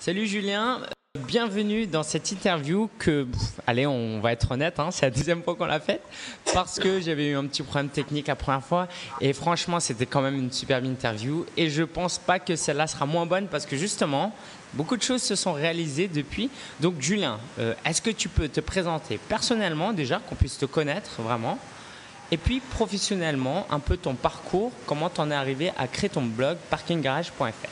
Salut Julien, bienvenue dans cette interview que, allez, on va être honnête, c'est la deuxième fois qu'on l'a faite parce que j'avais eu un petit problème technique la première fois et franchement c'était quand même une superbe interview et je pense pas que celle-là sera moins bonne parce que justement beaucoup de choses se sont réalisées depuis. Donc Julien, est-ce que tu peux te présenter personnellement déjà, qu'on puisse te connaître vraiment, et puis professionnellement un peu ton parcours, comment tu en es arrivé à créer ton blog parkinggarage.fr.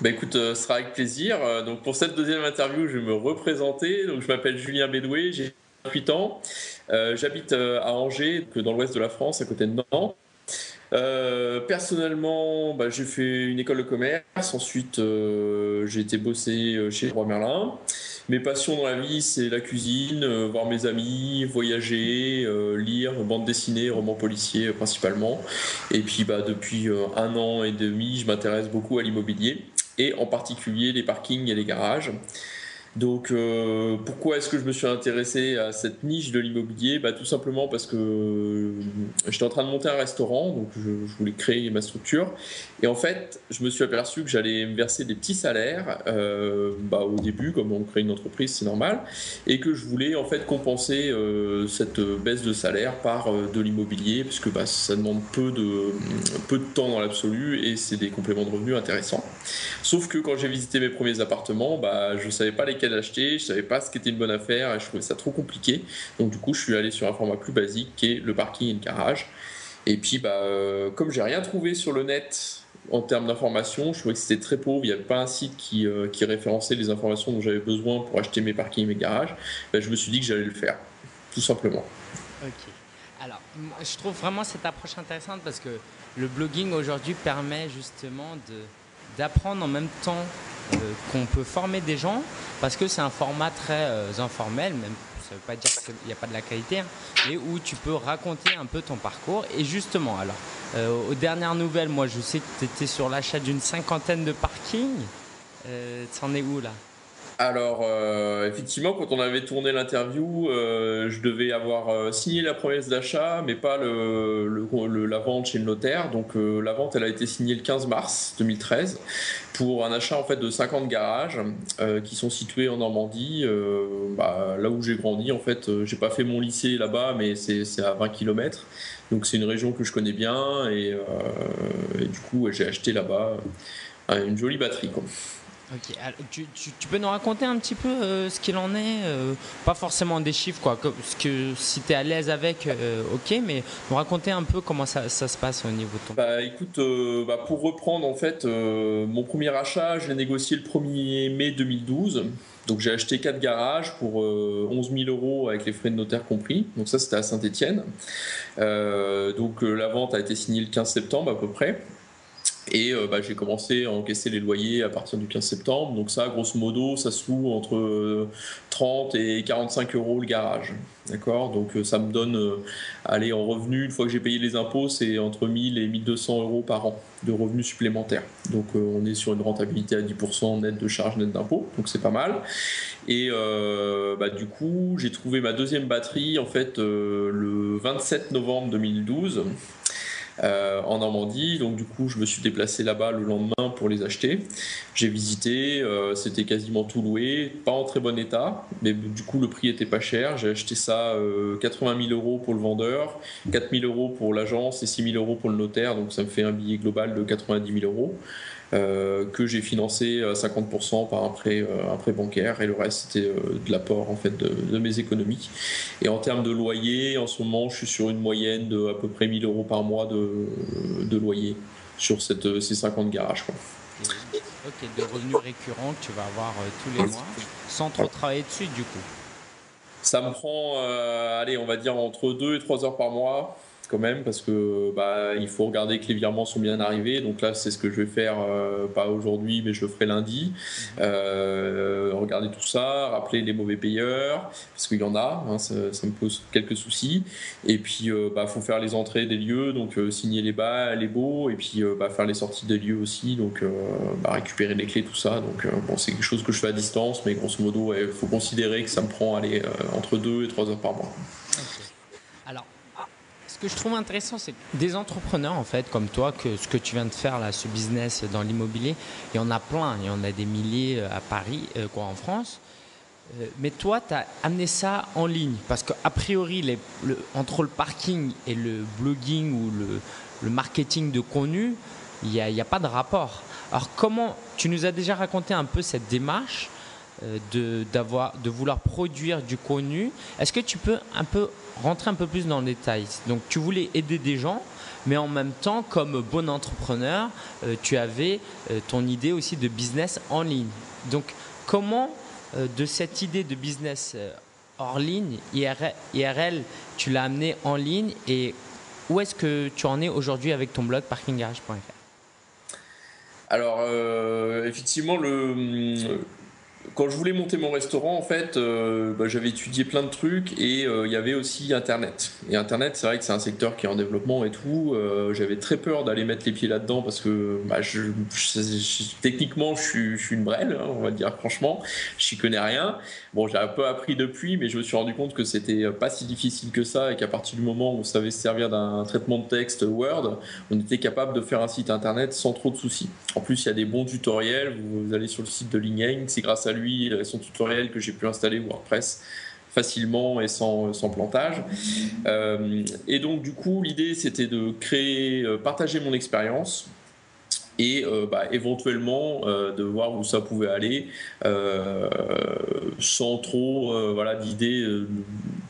Bah écoute, ce sera avec plaisir. Donc pour cette deuxième interview, je vais me représenter. Donc je m'appelle Julien Bédoué, j'ai 28 ans. J'habite à Angers, donc dans l'ouest de la France, à côté de Nantes. Personnellement, j'ai fait une école de commerce. Ensuite, j'ai été bosser chez Leroy Merlin. Mes passions dans la vie, c'est la cuisine, voir mes amis, voyager, lire, bande dessinée, romans policiers principalement. Et puis depuis 1 an et demi, je m'intéresse beaucoup à l'immobilier et en particulier les parkings et les garages. Donc pourquoi est-ce que je me suis intéressé à cette niche de l'immobilier? Tout simplement parce que j'étais en train de monter un restaurant, donc je voulais créer ma structure. Et en fait, je me suis aperçu que j'allais me verser des petits salaires au début, comme on crée une entreprise, c'est normal, et que je voulais en fait compenser cette baisse de salaire par de l'immobilier, puisque ça demande peu de temps dans l'absolu et c'est des compléments de revenus intéressants. Sauf que quand j'ai visité mes premiers appartements, je ne savais pas lesquels acheter, je ne savais pas ce qu'était une bonne affaire et je trouvais ça trop compliqué. Donc du coup, je suis allé sur un format plus basique qui est le parking et le garage. Et puis, comme j'ai rien trouvé sur le net en termes d'informations, je trouvais que c'était très pauvre. Il n'y avait pas un site qui référençait les informations dont j'avais besoin pour acheter mes parkings et mes garages. Je me suis dit que j'allais le faire, tout simplement. Ok. Alors, je trouve vraiment cette approche intéressante parce que le blogging aujourd'hui permet justement d'apprendre en même temps qu'on peut former des gens parce que c'est un format très informel, même ça ne veut pas dire qu'il n'y a pas de la qualité, mais où tu peux raconter un peu ton parcours. Et justement, alors, aux dernières nouvelles, moi je sais que tu étais sur l'achat d'une 50aine de parkings. C'en est où là? Alors, effectivement, quand on avait tourné l'interview, je devais avoir signé la promesse d'achat, mais pas la vente chez le notaire. Donc, la vente, elle a été signée le 15 mars 2013 pour un achat en fait de 50 garages qui sont situés en Normandie, là où j'ai grandi. En fait, j'ai pas fait mon lycée là-bas, mais c'est à 20 km. Donc, c'est une région que je connais bien et du coup, j'ai acheté là-bas une jolie batterie, quoi. Ok, alors, tu peux nous raconter un petit peu ce qu'il en est, pas forcément des chiffres, quoi, si tu es à l'aise avec, ok, mais nous raconter un peu comment ça se passe au niveau de ton... Écoute, pour reprendre en fait, mon premier achat, je l'ai négocié le 1er mai 2012. Donc j'ai acheté 4 garages pour 11 000 € avec les frais de notaire compris. Donc ça c'était à Saint-Étienne. La vente a été signée le 15 septembre à peu près. Et j'ai commencé à encaisser les loyers à partir du 15 septembre. Donc ça, grosso modo, ça se loue entre 30 et 45 € le garage. D'accord. Donc ça me donne, en revenu, une fois que j'ai payé les impôts, c'est entre 1000 et 1200 € par an de revenus supplémentaires. Donc on est sur une rentabilité à 10% net de charges nettes d'impôts. Donc c'est pas mal. Et du coup, j'ai trouvé ma deuxième batterie en fait le 27 novembre 2012. En Normandie. Donc du coup, je me suis déplacé là-bas le lendemain pour les acheter. J'ai visité, c'était quasiment tout loué, pas en très bon état, mais du coup le prix était pas cher. J'ai acheté ça 80 000 € pour le vendeur, 4 000 € pour l'agence et 6 000 € pour le notaire. Donc ça me fait un billet global de 90 000 €. Que j'ai financé à 50% par un prêt bancaire et le reste c'était de l'apport en fait de mes économies. Et en termes de loyer, en ce moment je suis sur une moyenne de à peu près 1000 € par mois de loyer sur ces 50 garages, quoi. Ok, de revenus récurrents que tu vas avoir tous les mois sans trop travailler dessus du coup. Ça me prend, on va dire entre 2 et 3 heures par mois quand même, parce que il faut regarder que les virements sont bien arrivés. Donc là, c'est ce que je vais faire, pas aujourd'hui, mais je le ferai lundi. Regarder tout ça, rappeler les mauvais payeurs, parce qu'il y en a, ça me pose quelques soucis. Et puis, faut faire les entrées des lieux, donc signer les baux, et puis faire les sorties des lieux aussi, donc récupérer les clés, tout ça. Donc c'est quelque chose que je fais à distance, mais grosso modo, il faut considérer que ça me prend entre 2 et 3 heures par mois. Ok. Alors, ce Ce que je trouve intéressant, c'est que des entrepreneurs, en fait, comme toi, que ce que tu viens de faire, là, ce business dans l'immobilier, il y en a plein, il y en a des milliers à Paris, en France. Mais toi, tu as amené ça en ligne parce qu'a priori, entre le parking et le blogging ou le marketing de contenu, il n'y a pas de rapport. Alors, tu nous as déjà raconté un peu cette démarche de vouloir produire du contenu. Est-ce que tu peux rentrer un peu plus dans le détail? Donc, tu voulais aider des gens, mais en même temps, comme bon entrepreneur, tu avais ton idée aussi de business en ligne. Donc, comment de cette idée de business hors ligne, IRL, tu l'as amené en ligne et où est-ce que tu en es aujourd'hui avec ton blog parkinggarage.fr? Alors, effectivement, quand je voulais monter mon restaurant, en fait, j'avais étudié plein de trucs et il y avait aussi Internet. Et Internet, c'est vrai que c'est un secteur qui est en développement et tout. J'avais très peur d'aller mettre les pieds là-dedans parce que techniquement, je suis une brêle, hein, on va dire franchement. J'y connais rien. Bon, j'ai un peu appris depuis, mais je me suis rendu compte que c'était pas si difficile que ça et qu'à partir du moment où on savait se servir d'un traitement de texte Word, on était capable de faire un site Internet sans trop de soucis. En plus, il y a des bons tutoriels. Vous allez sur le site de Ling, c'est grâce à lui et son tutoriel que j'ai pu installer WordPress facilement et sans plantage. Et donc du coup, l'idée c'était de partager mon expérience et éventuellement de voir où ça pouvait aller sans trop d'idée de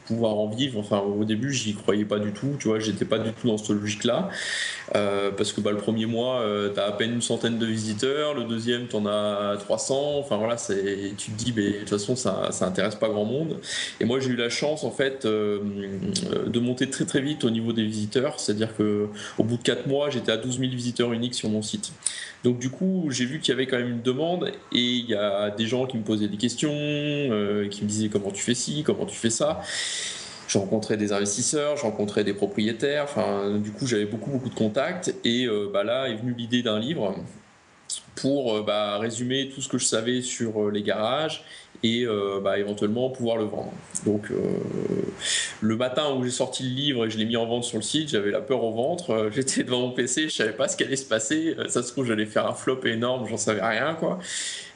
pouvoir en vivre. Enfin, au début, j'y croyais pas du tout, tu vois, j'étais pas du tout dans cette logique-là. Parce que le premier mois, tu as à peine une centaine de visiteurs, le deuxième, tu en as 300. Enfin voilà, tu te dis, mais de toute façon, ça intéresse pas grand monde. Et moi, j'ai eu la chance, en fait, de monter très très vite au niveau des visiteurs. C'est-à-dire qu'au bout de 4 mois, j'étais à 12 000 visiteurs uniques sur mon site. Donc du coup, j'ai vu qu'il y avait quand même une demande et il y a des gens qui me posaient des questions, qui me disaient comment tu fais ci, comment tu fais ça. Je rencontrais des investisseurs, je rencontrais des propriétaires, enfin, du coup j'avais beaucoup de contacts et là est venue l'idée d'un livre pour résumer tout ce que je savais sur les garages et éventuellement pouvoir le vendre. Donc le matin où j'ai sorti le livre et je l'ai mis en vente sur le site, j'avais la peur au ventre, j'étais devant mon PC, je savais pas ce qui allait se passer, ça se trouve j'allais faire un flop énorme, j'en savais rien quoi.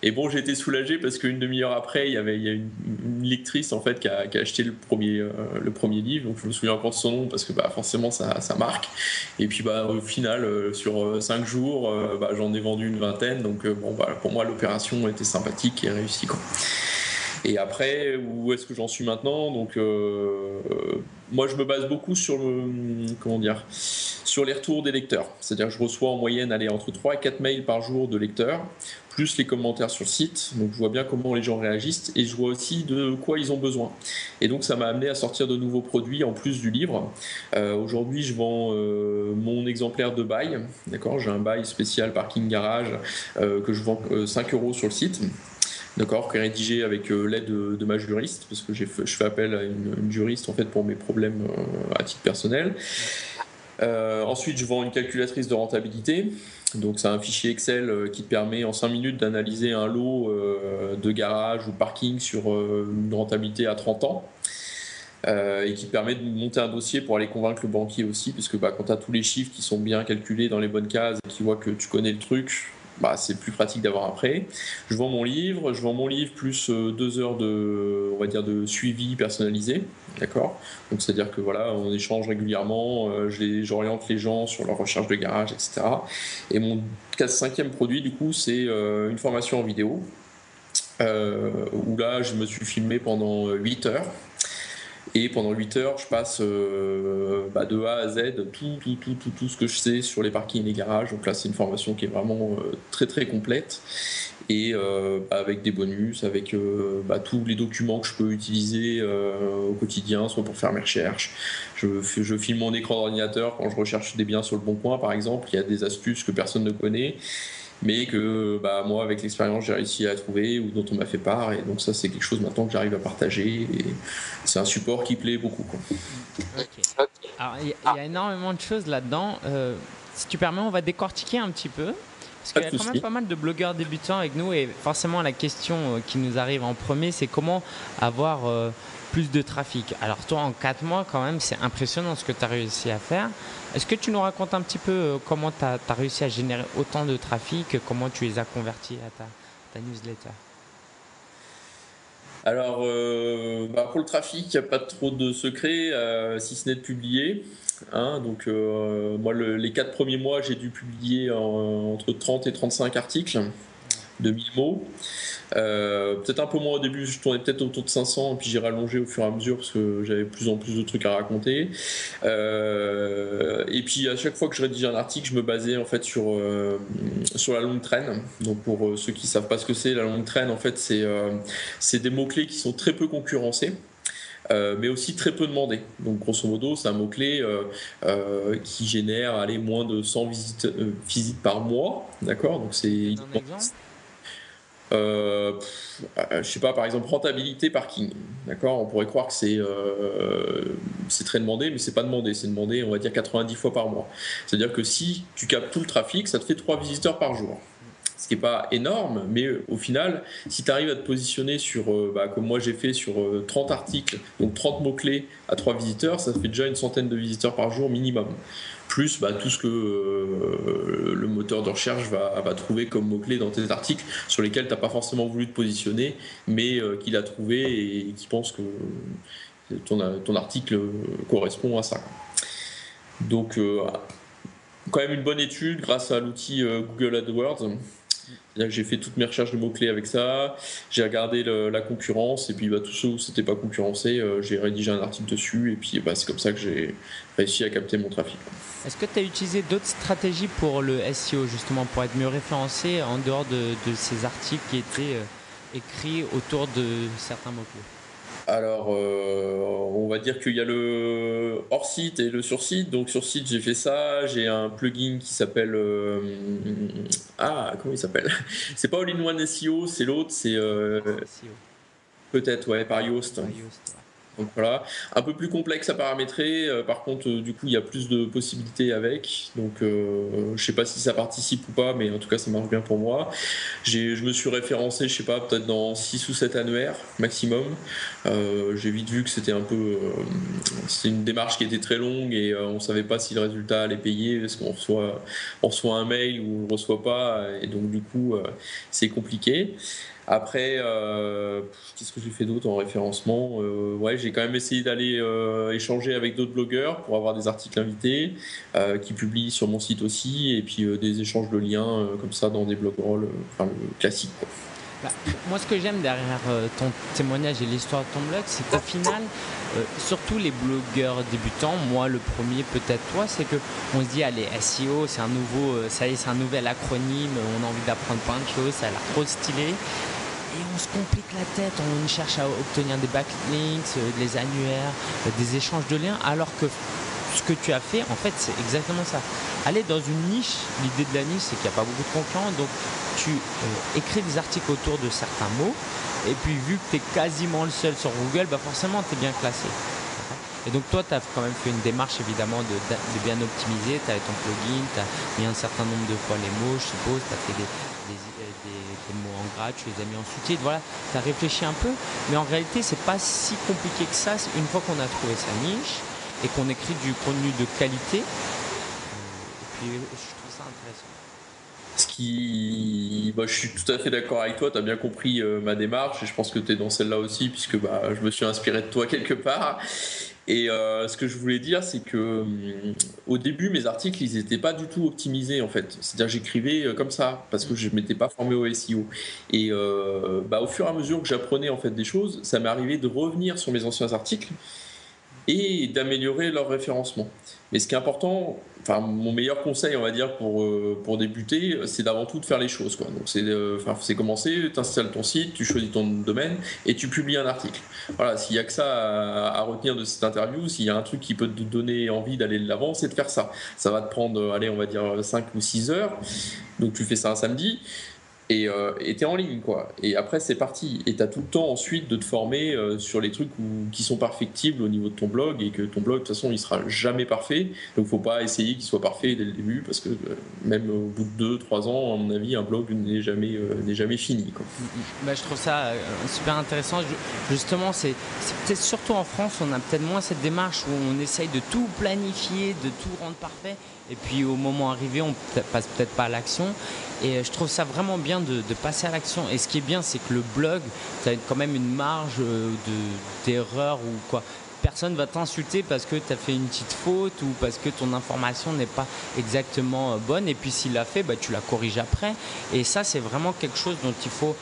Et bon, j'ai été soulagé parce qu'une demi-heure après, il y a une lectrice en fait qui a acheté le premier livre, donc je me souviens encore de son nom parce que forcément ça marque. Et puis au final, sur 5 jours, j'en ai vendu une vingtaine, donc pour moi l'opération était sympathique et réussie quoi. Et après, où est-ce que j'en suis maintenant? Donc, moi, je me base beaucoup sur sur les retours des lecteurs. C'est-à-dire que je reçois en moyenne entre 3 et 4 mails par jour de lecteurs, plus les commentaires sur le site. Donc, je vois bien comment les gens réagissent et je vois aussi de quoi ils ont besoin. Et donc, ça m'a amené à sortir de nouveaux produits en plus du livre. Aujourd'hui, je vends mon exemplaire de bail. D'accord, j'ai un bail spécial parking garage que je vends 5 € sur le site. D'accord, qui est rédigé avec l'aide de ma juriste, parce que je fais appel à une juriste en fait pour mes problèmes à titre personnel. Ensuite, je vends une calculatrice de rentabilité. Donc, c'est un fichier Excel qui te permet en 5 minutes d'analyser un lot de garage ou de parking sur une rentabilité à 30 ans. Et qui te permet de monter un dossier pour aller convaincre le banquier aussi, parce que quand tu as tous les chiffres qui sont bien calculés dans les bonnes cases et qui voient que tu connais le truc, c'est plus pratique d'avoir un prêt. Je vends mon livre plus 2 heures de suivi personnalisé, d'accord. Donc c'est-à-dire que on échange régulièrement, j'oriente les gens sur leur recherche de garage, etc. Et mon 5e produit du coup c'est une formation en vidéo où là je me suis filmé pendant 8 heures. Et pendant 8 heures, je passe de A à Z tout ce que je sais sur les parkings et les garages. Donc là, c'est une formation qui est vraiment très très complète et avec des bonus, avec tous les documents que je peux utiliser au quotidien, soit pour faire mes recherches. Je filme mon écran d'ordinateur quand je recherche des biens sur le Bon Coin, par exemple. Il y a des astuces que personne ne connaît, mais que moi avec l'expérience j'ai réussi à trouver ou dont on m'a fait part, et donc ça c'est quelque chose maintenant que j'arrive à partager et c'est un support qui plaît beaucoup quoi. Okay. Alors il y a énormément de choses là-dedans, si tu permets on va décortiquer un petit peu Parce Pas qu'il y de a quand même souci. pas mal de blogueurs débutants avec nous et forcément la question qui nous arrive en premier, c'est comment avoir plus de trafic. Alors toi, en 4 mois, quand même, c'est impressionnant ce que tu as réussi à faire. Est-ce que tu nous racontes un petit peu comment tu as réussi à générer autant de trafic, comment tu les as convertis à ta newsletter? Alors, pour le trafic, il n'y a pas trop de secret, si ce n'est de publier. Hein. Donc, moi, les 4 premiers mois, j'ai dû publier entre 30 et 35 articles de 1000 mots. Peut-être un peu moins au début, je tournais peut-être autour de 500, et puis j'ai rallongé au fur et à mesure parce que j'avais de plus en plus de trucs à raconter. Et puis à chaque fois que je rédigeais un article, je me basais en fait sur la longue traîne. Donc pour ceux qui savent pas ce que c'est, la longue traîne, en fait, c'est des mots-clés qui sont très peu concurrencés. Mais aussi très peu demandés. Donc grosso modo, c'est un mot-clé qui génère moins de 100 visites par mois. D'accord. Donc c'est Un exemple? je sais pas, par exemple, rentabilité parking. D'accord. On pourrait croire que c'est très demandé, mais c'est pas demandé. C'est demandé, on va dire, 90 fois par mois. C'est-à-dire que si tu captes tout le trafic, ça te fait 3 visiteurs par jour. Ce qui n'est pas énorme, mais au final, si tu arrives à te positionner sur, comme moi j'ai fait, sur 30 articles, donc 30 mots-clés à 3 visiteurs, ça fait déjà une centaine de visiteurs par jour minimum. Plus tout ce que le moteur de recherche va trouver comme mots-clés dans tes articles, sur lesquels tu n'as pas forcément voulu te positionner, mais qu'il a trouvé et qui pense que ton article correspond à ça. Donc, quand même une bonne étude grâce à l'outil Google AdWords. J'ai fait toutes mes recherches de mots-clés avec ça, j'ai regardé la concurrence, et puis tous ceux où c'était pas concurrencé, j'ai rédigé un article dessus, et puis c'est comme ça que j'ai réussi à capter mon trafic. Est-ce que tu as utilisé d'autres stratégies pour le SEO, justement, pour être mieux référencé en dehors de ces articles qui étaient écrits autour de certains mots-clés? Alors, on va dire qu'il y a le hors-site et le sur-site. Donc, sur-site, j'ai fait ça. J'ai un plugin qui s'appelle. Comment il s'appelle? C'est pas All-in-One SEO, c'est l'autre. C'est SEO. peut-être, ouais, par Yoast. Par Yoast, ouais. Donc voilà, un peu plus complexe à paramétrer. Par contre, du coup, il y a plus de possibilités avec. Donc, je sais pas si ça participe ou pas, mais en tout cas, ça marche bien pour moi. Je me suis référencé, je sais pas, peut-être dans 6 ou 7 annuaires maximum. J'ai vite vu que c'était c'est une démarche qui était très longue et on savait pas si le résultat allait payer parce qu'on reçoit un mail ou on le reçoit pas, et donc du coup, c'est compliqué. Après, qu'est-ce que j'ai fait d'autre en référencement? Ouais, j'ai quand même essayé d'aller échanger avec d'autres blogueurs pour avoir des articles invités qui publient sur mon site aussi, et puis des échanges de liens comme ça dans des blogroles, le classique, quoi. Moi, ce que j'aime derrière ton témoignage et l'histoire de ton blog, c'est qu'au final, surtout les blogueurs débutants, moi le premier, peut-être toi, c'est qu'on se dit, allez, SEO, c'est c'est un nouvel acronyme, on a envie d'apprendre plein de choses, ça a l'air trop stylé. Et on se complique la tête, on cherche à obtenir des backlinks, des annuaires, des échanges de liens, alors que ce que tu as fait, en fait, c'est exactement ça. Aller dans une niche, l'idée de la niche, c'est qu'il n'y a pas beaucoup de concurrents, donc tu écris des articles autour de certains mots, et puis vu que tu es quasiment le seul sur Google, forcément, tu es bien classé. Et donc toi, tu as quand même fait une démarche évidemment de bien optimiser, tu as ton plugin, tu as mis un certain nombre de fois les mots, je suppose, tu as fait des mots en gras, tu les as mis en sous-titres, voilà, tu as réfléchi un peu, mais en réalité, c'est pas si compliqué que ça, une fois qu'on a trouvé sa niche et qu'on écrit du contenu de qualité, et puis je trouve ça intéressant. Je suis tout à fait d'accord avec toi, tu as bien compris ma démarche, et je pense que tu es dans celle-là aussi, puisque je me suis inspiré de toi quelque part. Et ce que je voulais dire, c'est que au début, mes articles, ils n'étaient pas du tout optimisés, en fait. C'est-à-dire, j'écrivais comme ça, parce que je ne m'étais pas formé au SEO. Et au fur et à mesure que j'apprenais en fait des choses, ça m'est arrivé de revenir sur mes anciens articles et d'améliorer leur référencement. Mais ce qui est important, mon meilleur conseil, on va dire, pour débuter, c'est d'avant tout de faire les choses, quoi. Donc c'est commencer, tu installes ton site, tu choisis ton domaine et tu publies un article. Voilà, s'il y a que ça à retenir de cette interview, s'il y a un truc qui peut te donner envie d'aller de l'avant, c'est de faire ça. Ça va te prendre, on va dire 5 ou 6 heures. Donc tu fais ça un samedi. et t'es en ligne, quoi. Et après, c'est parti. Et t'as tout le temps ensuite de te former sur les trucs qui sont perfectibles au niveau de ton blog, et que ton blog, de toute façon, il sera jamais parfait. Donc, faut pas essayer qu'il soit parfait dès le début, parce que même au bout de 2-3 ans, à mon avis, un blog n'est jamais fini, quoi. Bah, je trouve ça super intéressant. Justement, c'est peut-être surtout en France, on a peut-être moins cette démarche où on essaye de tout planifier, de tout rendre parfait. Et puis au moment arrivé, on passe peut-être pas à l'action. Et je trouve ça vraiment bien de passer à l'action. Et ce qui est bien, c'est que le blog, tu as quand même une marge d'erreur ou quoi. Personne va t'insulter parce que tu as fait une petite faute ou parce que ton information n'est pas exactement bonne. Et puis s'il l'a fait, bah, tu la corriges après. Et ça, c'est vraiment quelque chose dont il faut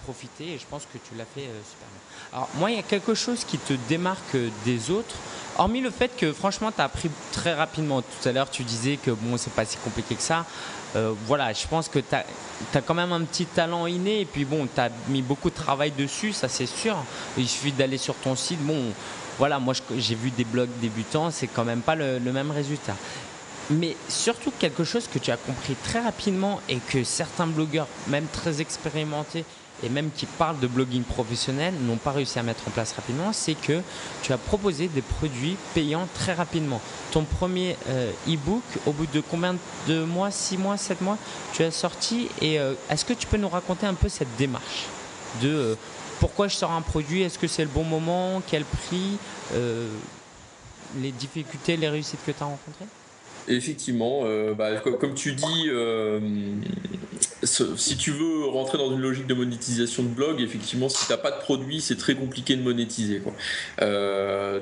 profiter. Et je pense que tu l'as fait super bien. Alors moi, il y a quelque chose qui te démarque des autres. Hormis le fait que franchement, tu as appris très rapidement. Tout à l'heure, tu disais que bon, c'est pas si compliqué que ça. Voilà, je pense que tu as quand même un petit talent inné. Et puis bon, tu as mis beaucoup de travail dessus, ça c'est sûr. Il suffit d'aller sur ton site. Bon, voilà, moi j'ai vu des blogs débutants, c'est quand même pas le même résultat. Mais surtout quelque chose que tu as compris très rapidement et que certains blogueurs, même très expérimentés, et même qui parlent de blogging professionnel, n'ont pas réussi à mettre en place rapidement, c'est que tu as proposé des produits payants très rapidement. Ton premier e-book, au bout de combien de mois, 6 mois, 7 mois, tu as sorti. Et est-ce que tu peux nous raconter un peu cette démarche de pourquoi je sors un produit, est-ce que c'est le bon moment, quel prix, les difficultés, les réussites que tu as rencontrées? Effectivement, comme tu dis, si tu veux rentrer dans une logique de monétisation de blog, effectivement, si tu n'as pas de produit, c'est très compliqué de monétiser, quoi.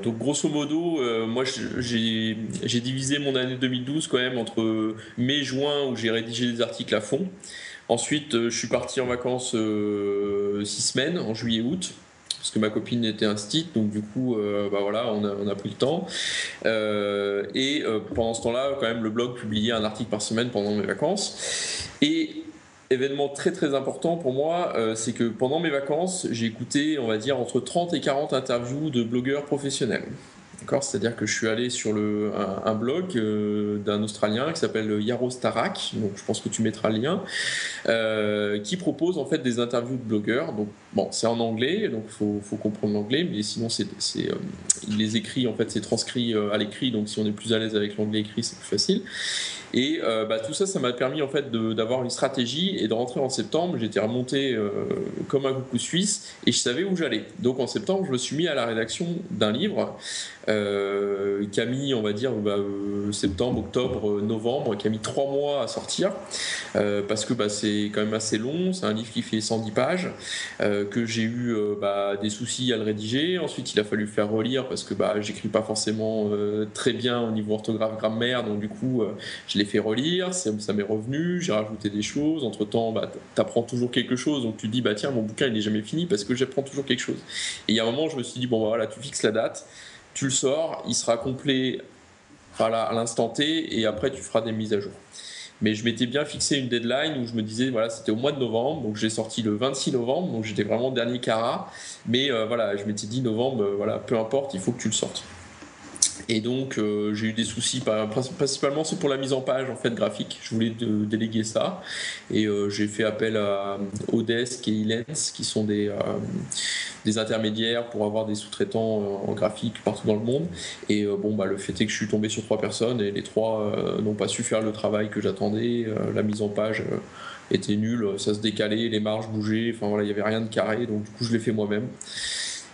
Donc grosso modo, moi j'ai divisé mon année 2012 quand même entre mai, juin, où j'ai rédigé des articles à fond. Ensuite, je suis parti en vacances 6 semaines, en juillet, août, parce que ma copine était instite, donc du coup, voilà, on a pris le temps. Pendant ce temps-là, quand même, le blog publiait un article par semaine pendant mes vacances. Et événement très très important pour moi, c'est que pendant mes vacances, j'ai écouté, on va dire, entre 30 et 40 interviews de blogueurs professionnels. D'accord, c'est-à-dire que je suis allé sur un blog d'un Australien qui s'appelle Yaro Starak, donc je pense que tu mettras le lien, qui propose en fait des interviews de blogueurs. Donc bon, c'est en anglais, donc faut comprendre l'anglais, mais sinon il les écrit, en fait, c'est transcrit à l'écrit, donc si on est plus à l'aise avec l'anglais écrit, c'est plus facile. Et tout ça, ça m'a permis en fait d'avoir une stratégie et de rentrer en septembre. J'étais remonté comme un coucou suisse et je savais où j'allais. Donc en septembre, je me suis mis à la rédaction d'un livre qui a mis, on va dire, septembre, octobre, novembre, qui a mis 3 mois à sortir parce que c'est quand même assez long. C'est un livre qui fait 110 pages, que j'ai eu des soucis à le rédiger. Ensuite, il a fallu le faire relire parce que j'écris pas forcément très bien au niveau orthographe, grammaire, donc du coup je l'ai fait relire, ça m'est revenu, j'ai rajouté des choses. Entre temps, tu apprends toujours quelque chose, donc tu te dis tiens, mon bouquin il n'est jamais fini parce que j'apprends toujours quelque chose. Et il y a un moment, je me suis dit voilà, tu fixes la date, tu le sors, il sera complet à l'instant T, et après tu feras des mises à jour. Mais je m'étais bien fixé une deadline où je me disais voilà, c'était au mois de novembre, donc j'ai sorti le 26 novembre, donc j'étais vraiment dernier carat. Mais voilà, je m'étais dit novembre, voilà, peu importe, il faut que tu le sortes. Et donc j'ai eu des soucis, principalement c'est pour la mise en page en fait graphique. Je voulais déléguer ça et j'ai fait appel à Odesk et Ilens qui sont des intermédiaires pour avoir des sous-traitants en graphique partout dans le monde. Et le fait est que je suis tombé sur 3 personnes et les 3 n'ont pas su faire le travail que j'attendais. La mise en page était nulle, ça se décalait, les marges bougeaient, enfin voilà, il n'y avait rien de carré, donc du coup je l'ai fait moi-même.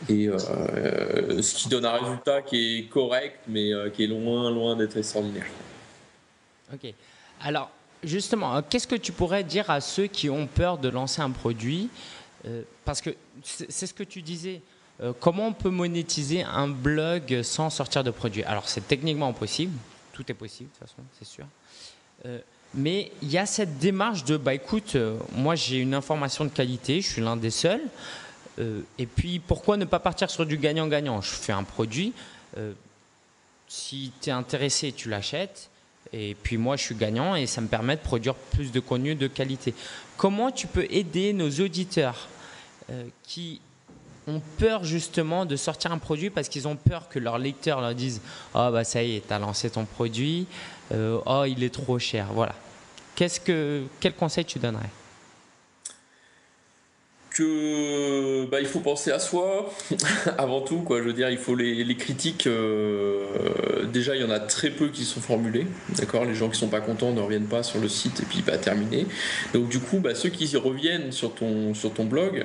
Et ce qui donne un résultat qui est correct, mais qui est loin d'être extraordinaire. Ok. Alors, justement, qu'est-ce que tu pourrais dire à ceux qui ont peur de lancer un produit parce que c'est ce que tu disais. Comment on peut monétiser un blog sans sortir de produit? Alors, c'est techniquement possible. Tout est possible, de toute façon, c'est sûr. Mais il y a cette démarche de, écoute, moi j'ai une information de qualité, je suis l'un des seuls. Et puis, pourquoi ne pas partir sur du gagnant-gagnant? Je fais un produit, si tu es intéressé, tu l'achètes, et puis moi, je suis gagnant et ça me permet de produire plus de contenu de qualité. Comment tu peux aider nos auditeurs qui ont peur justement de sortir un produit parce qu'ils ont peur que leurs lecteurs leur disent « Oh, ça y est, tu as lancé ton produit, oh, il est trop cher. » Voilà. Quel conseil tu donnerais? que il faut penser à soi avant tout, quoi. Je veux dire, il faut les critiques. Déjà, il y en a très peu qui sont formulées. D'accord, les gens qui sont pas contents ne reviennent pas sur le site et puis terminé. Donc du coup, ceux qui reviennent sur ton blog,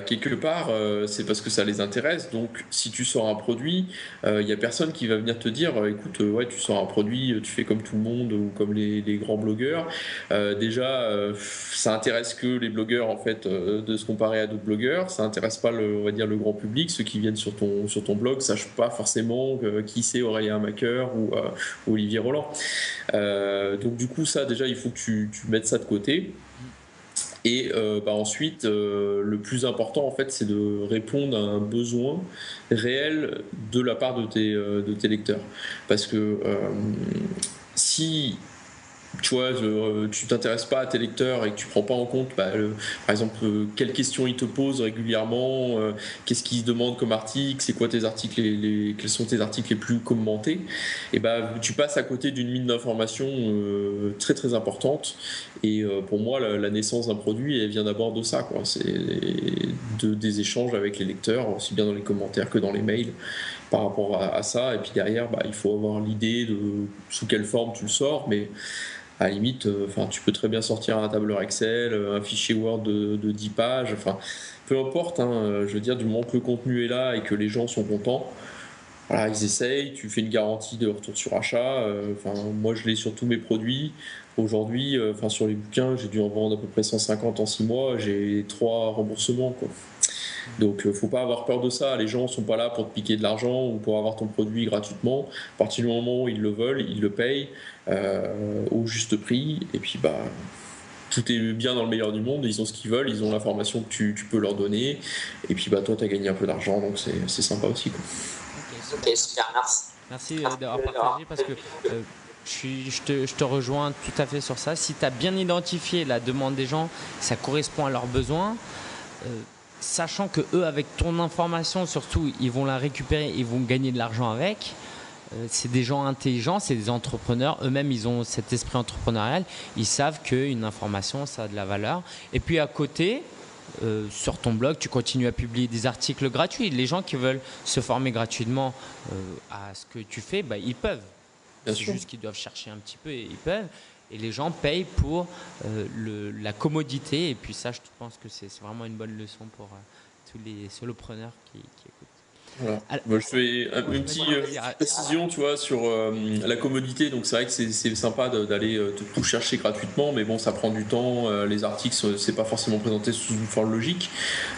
quelque part, c'est parce que ça les intéresse. Donc si tu sors un produit, il y a personne qui va venir te dire, écoute, ouais, tu sors un produit, tu fais comme tout le monde ou comme les grands blogueurs. Déjà, ça intéresse que les blogueurs en fait. De se comparer à d'autres blogueurs, ça intéresse pas on va dire le grand public, ceux qui viennent sur ton blog sachent pas forcément qui c'est Aurélien Maqueur ou Olivier Roland. Donc du coup ça déjà il faut que tu mettes ça de côté. Et ensuite, le plus important en fait, c'est de répondre à un besoin réel de la part de tes lecteurs, parce que si tu vois, tu t'intéresses pas à tes lecteurs et que tu prends pas en compte, par exemple, quelles questions ils te posent régulièrement, qu'est-ce qu'ils se demandent comme article, c'est quoi tes articles, quels sont tes articles les plus commentés, et tu passes à côté d'une mine d'informations très très importante. Et pour moi, la naissance d'un produit, elle vient d'abord de ça, quoi. C'est des échanges avec les lecteurs, aussi bien dans les commentaires que dans les mails par rapport à ça. Et puis derrière, il faut avoir l'idée de sous quelle forme tu le sors, mais à la limite, tu peux très bien sortir un tableur Excel, un fichier Word de 10 pages, peu importe, hein, je veux dire, du moment que le contenu est là et que les gens sont contents, voilà, ils essayent, tu fais une garantie de retour sur achat. Moi, je l'ai sur tous mes produits. Aujourd'hui, sur les bouquins, j'ai dû en vendre à peu près 150 en 6 mois, j'ai 3 remboursements, quoi. Donc faut pas avoir peur de ça, les gens sont pas là pour te piquer de l'argent ou pour avoir ton produit gratuitement. À partir du moment où ils le veulent, ils le payent au juste prix, et puis tout est bien dans le meilleur du monde, ils ont ce qu'ils veulent, ils ont l'information que tu peux leur donner, et puis toi tu as gagné un peu d'argent, donc c'est sympa aussi, quoi. Ok, super, merci. Merci d'avoir partagé, parce que je te rejoins tout à fait sur ça. Si tu as bien identifié la demande des gens, ça correspond à leurs besoins, sachant que eux, avec ton information, surtout, ils vont la récupérer, ils vont gagner de l'argent avec. C'est des gens intelligents, c'est des entrepreneurs. Eux-mêmes, ils ont cet esprit entrepreneurial. Ils savent qu'une information, ça a de la valeur. Et puis à côté, sur ton blog, tu continues à publier des articles gratuits. Les gens qui veulent se former gratuitement à ce que tu fais, ils peuvent. C'est juste qu'ils doivent chercher un petit peu et ils peuvent. Et les gens payent pour la commodité. Et puis ça, je pense que c'est vraiment une bonne leçon pour tous les solopreneurs qui écoutent. Voilà. Moi, je fais une petite précision, tu vois, sur la commodité. Donc c'est vrai que c'est sympa d'aller tout chercher gratuitement, mais bon, ça prend du temps. Les articles, c'est pas forcément présenté sous une forme logique.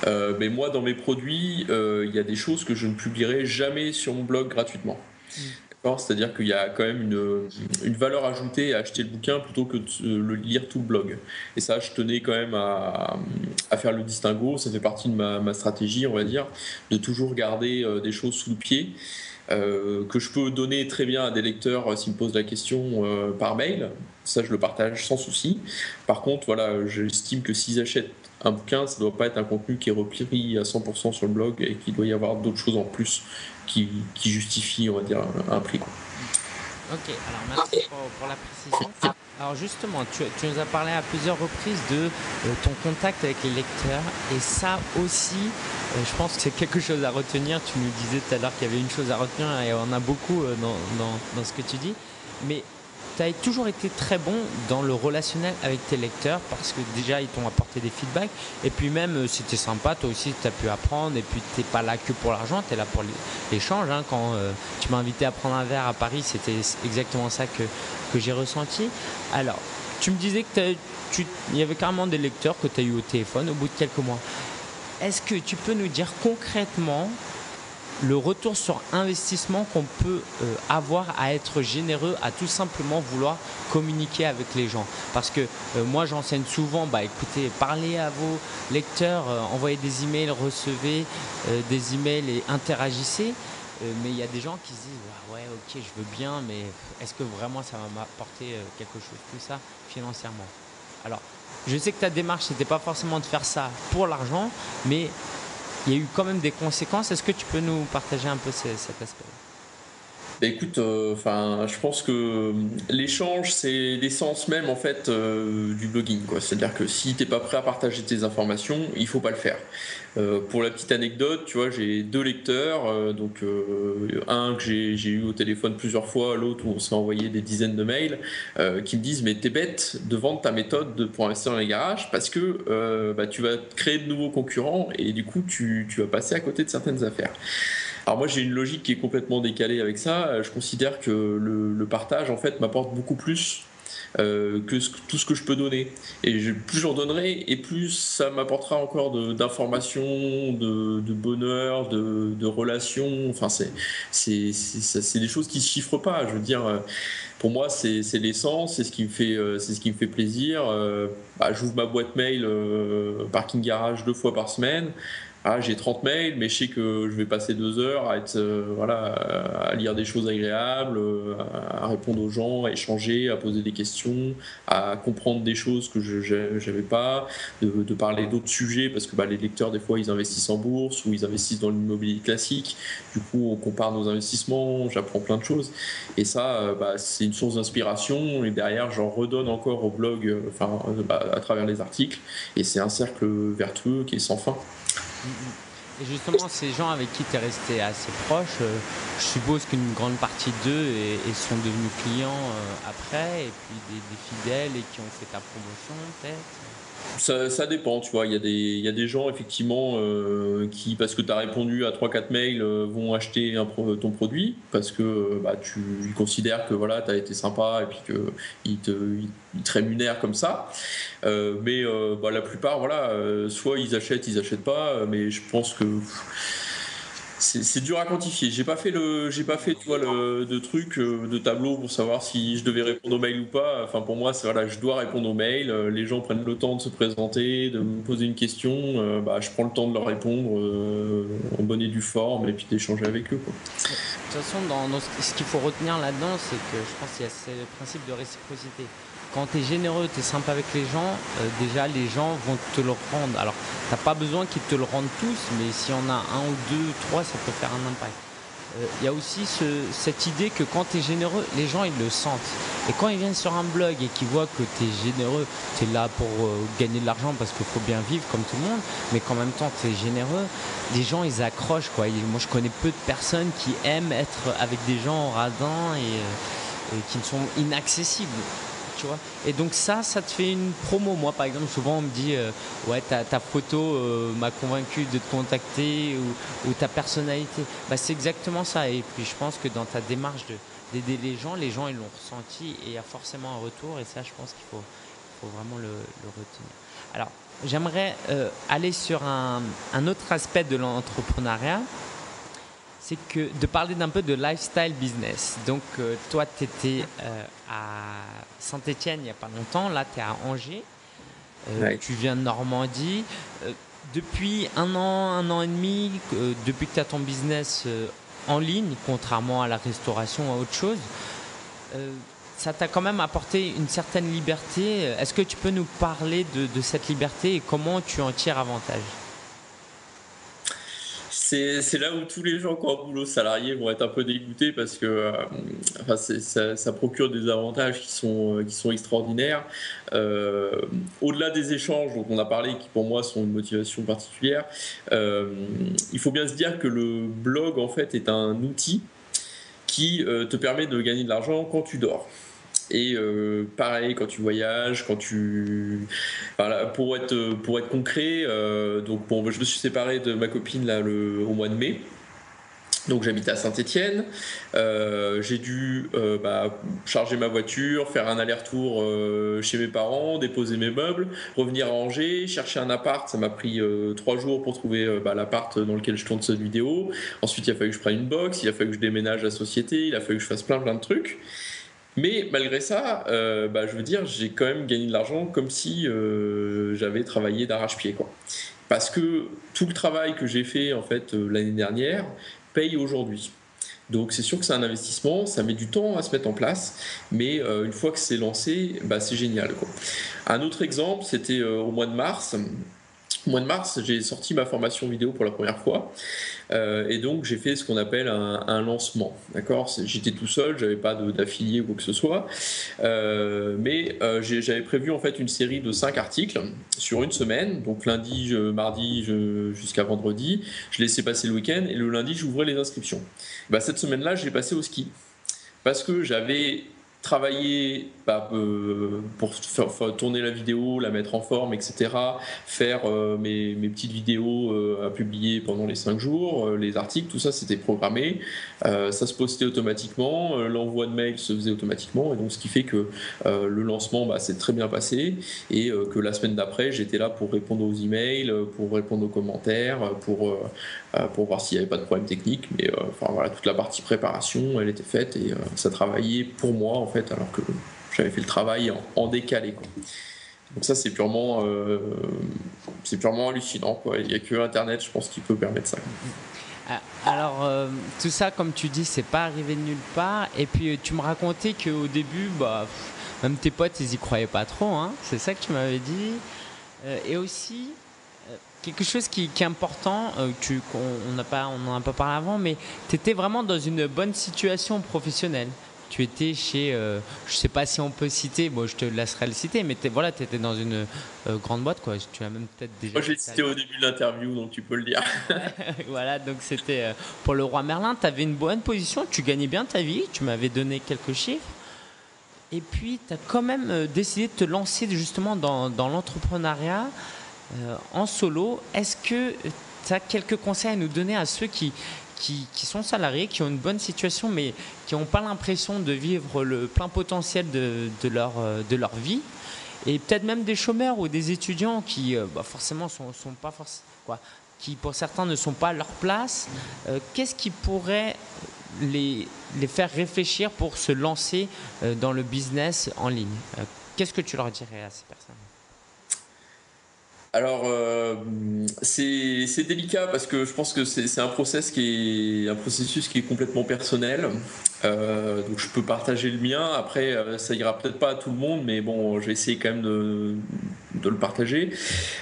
Mais moi, dans mes produits, il y a des choses que je ne publierai jamais sur mon blog gratuitement. C'est-à-dire qu'il y a quand même une valeur ajoutée à acheter le bouquin plutôt que de lire tout le blog. Et ça, je tenais quand même à faire le distinguo. Ça fait partie de ma stratégie, on va dire, de toujours garder des choses sous le pied, que je peux donner très bien à des lecteurs s'ils me posent la question par mail. Ça, je le partage sans souci. Par contre, voilà, j'estime que s'ils achètent un bouquin, ça ne doit pas être un contenu qui est repris à 100% sur le blog et qu'il doit y avoir d'autres choses en plus qui justifient, on va dire, un prix, quoi. Ok, alors merci pour la précision. Alors justement, tu nous as parlé à plusieurs reprises de ton contact avec les lecteurs, et ça aussi, je pense que c'est quelque chose à retenir. Tu nous disais tout à l'heure qu'il y avait une chose à retenir, et on a beaucoup dans ce que tu dis, mais tu as toujours été très bon dans le relationnel avec tes lecteurs, parce que déjà ils t'ont apporté des feedbacks, et puis même c'était sympa, toi aussi tu as pu apprendre, et puis tu n'es pas là que pour l'argent, tu es là pour l'échange, hein. Quand tu m'as invité à prendre un verre à Paris, c'était exactement ça que j'ai ressenti. Alors tu me disais que il y avait carrément des lecteurs que tu as eu au téléphone au bout de quelques mois. Est-ce que tu peux nous dire concrètement le retour sur investissement qu'on peut avoir à être généreux, à tout simplement vouloir communiquer avec les gens? Parce que moi j'enseigne souvent, écoutez, parlez à vos lecteurs, envoyez des emails, recevez des emails et interagissez. Mais il y a des gens qui se disent ouais, ok, je veux bien, mais est-ce que vraiment ça va m'apporter quelque chose, tout ça, financièrement? Alors, je sais que ta démarche, c'était pas forcément de faire ça pour l'argent, mais il y a eu quand même des conséquences. Est-ce que tu peux nous partager un peu cet aspect? Écoute, je pense que l'échange, c'est l'essence même en fait du blogging, quoi. C'est-à-dire que si t'es pas prêt à partager tes informations, il faut pas le faire. Pour la petite anecdote, tu vois, j'ai 2 lecteurs, un que j'ai eu au téléphone plusieurs fois, l'autre où on s'est envoyé des dizaines de mails, qui me disent mais t'es bête de vendre ta méthode pour investir dans les garages parce que tu vas créer de nouveaux concurrents et du coup tu vas passer à côté de certaines affaires. Alors moi j'ai une logique qui est complètement décalée avec ça. Je considère que le partage en fait m'apporte beaucoup plus tout ce que je peux donner. Et plus j'en donnerai et plus ça m'apportera encore d'informations, de bonheur, de relations. Enfin c'est des choses qui se chiffrent pas. Je veux dire, pour moi c'est l'essence, c'est ce qui me fait plaisir. J'ouvre ma boîte mail Parking Garage 2 fois par semaine. J'ai 30 mails, mais je sais que je vais passer 2 heures à être à lire des choses agréables, à répondre aux gens, à échanger, à poser des questions, à comprendre des choses que je n'avais pas, de parler d'autres sujets parce que les lecteurs des fois ils investissent en bourse ou ils investissent dans l'immobilier classique. Du coup, on compare nos investissements, j'apprends plein de choses et ça, c'est une source d'inspiration et derrière j'en redonne encore au blog, à travers les articles et c'est un cercle vertueux qui est sans fin. Et justement, ces gens avec qui tu es resté assez proche, je suppose qu'une grande partie d'eux sont devenus clients après, et puis des fidèles et qui ont fait ta promotion peut-être. Ça dépend, tu vois. Il y a des gens, effectivement, qui, parce que tu as répondu à 3-4 mails, vont acheter ton produit parce que ils considèrent que voilà, tu as été sympa et puis qu'ils te rémunèrent comme ça. La plupart, voilà, soit ils achètent pas, mais je pense que. C'est dur à quantifier. J'ai pas fait tu vois, de truc de tableau pour savoir si je devais répondre aux mails ou pas. Enfin, pour moi, c'est voilà, je dois répondre aux mails. Les gens prennent le temps de se présenter, de me poser une question. Je prends le temps de leur répondre en bonne et due forme et puis d'échanger avec eux, quoi. De toute façon, ce qu'il faut retenir là-dedans, c'est que je pense qu'il y a ce principe de réciprocité. Quand tu es généreux, tu es sympa avec les gens, déjà les gens vont te le rendre. Alors, tu n'as pas besoin qu'ils te le rendent tous, mais s'il y en a un ou deux, trois, ça peut faire un impact. Il y a aussi cette idée que quand tu es généreux, les gens ils le sentent. Et quand ils viennent sur un blog et qu'ils voient que tu es généreux, tu es là pour gagner de l'argent parce qu'il faut bien vivre comme tout le monde, mais qu'en même temps tu es généreux, les gens ils accrochent, quoi. Moi je connais peu de personnes qui aiment être avec des gens radins et qui ne sont inaccessibles. Tu vois. Et donc ça te fait une promo. Moi par exemple souvent on me dit ouais ta photo m'a convaincu de te contacter ou ta personnalité. C'est exactement ça. Et puis je pense que dans ta démarche d'aider les gens ils l'ont ressenti et il y a forcément un retour et ça je pense qu'il faut vraiment le retenir. Alors j'aimerais aller sur un autre aspect de l'entrepreneuriat. C'est que de parler d'un peu de lifestyle business. Donc, toi, tu étais à Saint-Étienne il n'y a pas longtemps. Là, tu es à Angers. Ouais. Tu viens de Normandie. Depuis un an et demi, depuis que tu as ton business en ligne, contrairement à la restauration ou à autre chose, ça t'a quand même apporté une certaine liberté. Est-ce que tu peux nous parler de cette liberté et comment tu en tires avantage ? C'est là où tous les gens qui ont un boulot salarié vont être un peu dégoûtés parce que ça procure des avantages qui sont extraordinaires. Au-delà des échanges dont on a parlé, qui pour moi sont une motivation particulière, il faut bien se dire que le blog en fait est un outil qui te permet de gagner de l'argent quand tu dors. Et pareil quand tu voyages, pour être concret, je me suis séparé de ma copine là au mois de mai. Donc j'habite à Saint-Étienne, j'ai dû charger ma voiture, faire un aller-retour chez mes parents, déposer mes meubles, revenir à Angers, chercher un appart. Ça m'a pris 3 jours pour trouver l'appart dans lequel je tourne cette vidéo. Ensuite il a fallu que je prenne une box, il a fallu que je déménage la société, il a fallu que je fasse plein de trucs. Mais malgré ça, je veux dire, j'ai quand même gagné de l'argent comme si j'avais travaillé d'arrache-pied, quoi. Parce que tout le travail que j'ai fait en fait l'année dernière paye aujourd'hui. Donc c'est sûr que c'est un investissement, ça met du temps à se mettre en place, mais une fois que c'est lancé, c'est génial, quoi. Un autre exemple, c'était au mois de mars. Au mois de mars, j'ai sorti ma formation vidéo pour la première fois. Et donc, j'ai fait ce qu'on appelle un lancement. D'accord ? J'étais tout seul, j'avais pas d'affilié ou quoi que ce soit. Mais j'avais prévu en fait une série de 5 articles sur une semaine. Donc, lundi, mardi jusqu'à vendredi. Je laissais passer le week-end et le lundi, j'ouvrais les inscriptions. Cette semaine-là, je l'ai passé au ski. Parce que j'avais travailler pour faire tourner la vidéo, la mettre en forme, etc. Faire mes petites vidéos à publier pendant les 5 jours, les articles, tout ça c'était programmé. Ça se postait automatiquement, l'envoi de mails se faisait automatiquement, et donc ce qui fait que le lancement s'est très bien passé, et que la semaine d'après j'étais là pour répondre aux emails, pour répondre aux commentaires, pour voir s'il n'y avait pas de problème technique, mais toute la partie préparation elle était faite, et ça travaillait pour moi en fait, alors que j'avais fait le travail en décalé, quoi. Donc ça c'est purement hallucinant, quoi. Il n'y a que Internet, je pense, qui peut permettre ça. Alors tout ça, comme tu dis, c'est pas arrivé de nulle part, et puis tu me racontais qu'au début même tes potes ils y croyaient pas trop, hein. C'est ça que tu m'avais dit. Et aussi quelque chose qui est important, on n'en a pas parlé avant, mais tu étais vraiment dans une bonne situation professionnelle. Tu étais chez, je sais pas si on peut citer, je te laisserai le citer, mais tu étais dans une grande boîte, quoi. Tu as même peut-être déjà. Moi, j'ai cité au début de l'interview, donc tu peux le dire. Voilà, donc c'était pour le Roi Merlin. Tu avais une bonne position, tu gagnais bien ta vie, tu m'avais donné quelques chiffres. Et puis, tu as quand même décidé de te lancer justement dans l'entrepreneuriat en solo. Est-ce que tu as quelques conseils à nous donner à ceux qui sont salariés, qui ont une bonne situation, mais qui n'ont pas l'impression de vivre le plein potentiel de leur vie, et peut-être même des chômeurs ou des étudiants qui forcément sont pas forcément, qui pour certains ne sont pas à leur place. Qu'est-ce qui pourrait les faire réfléchir pour se lancer dans le business en ligne? Qu'est-ce que tu leur dirais à ces personnes? Alors, c'est délicat parce que je pense que c'est un processus qui est complètement personnel. Donc, je peux partager le mien. Après, ça ira peut-être pas à tout le monde, mais bon, je vais essayer quand même de le partager.